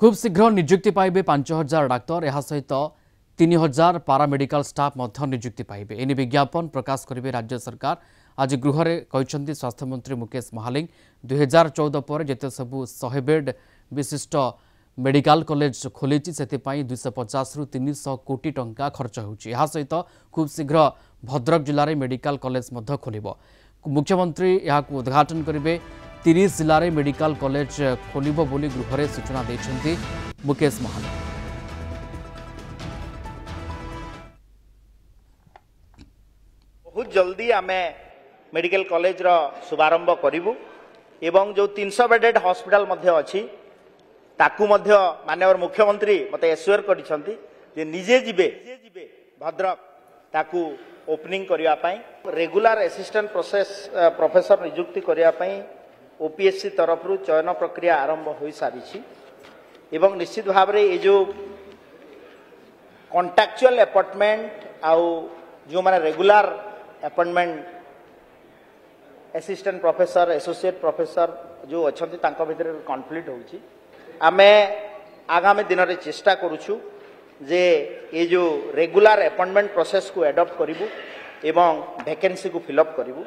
खूब शीघ्र नियुक्ति पाइबे 5000 डाक्तर यह सहित 3000 पारामेडिकल स्टाफ नियुक्ति पाइबे एने विज्ञापन प्रकाश करेंगे राज्य सरकार। आज गृह में कहते स्वास्थ्य मंत्री मुकेश महालिंग 2014 पर जिते सबू 100 बेड विशिष्ट मेडिकल कॉलेज खोली से 250 रु 300 कोटी टंका खर्च होता सहित खूब शीघ्र भद्रक जिले में मेडिकल कॉलेज खोल मुख्यमंत्री यह उद्घाटन करेंगे। 30 जिले में मेडिकल कॉलेज खोल बोली गृह में सूचना देते मुकेश महालिंग। बहुत जल्दी आम मेडिकल कॉलेज रो शुभारंभ करूँ एवं जो 300 बेडेड हॉस्पिटल अच्छी ताकू माननीय मुख्यमंत्री मत एश्योर कर निजे जीवे भद्रक ताकू ओपनिंग करने रेगुलर असिस्टेंट प्रोफेसर नियुक्ति करने ओपीएससी तरफ चयन प्रक्रिया आरंभ हो सारी एवं निश्चित भाव में ये जो कॉन्ट्रैक्चुअल अपॉइंटमेंट आउ जो माने regular appointment assistant professor associate professor जो अच्छा भितर कॉन्फ्लिक्ट होची आमे आगामी दिन में चेष्टा करूछु जे ये जो रेगुलर अपॉइंटमेंट प्रोसेस को एडॉप्ट करिवु एवं वैकेंसी को फिलअप करिवु।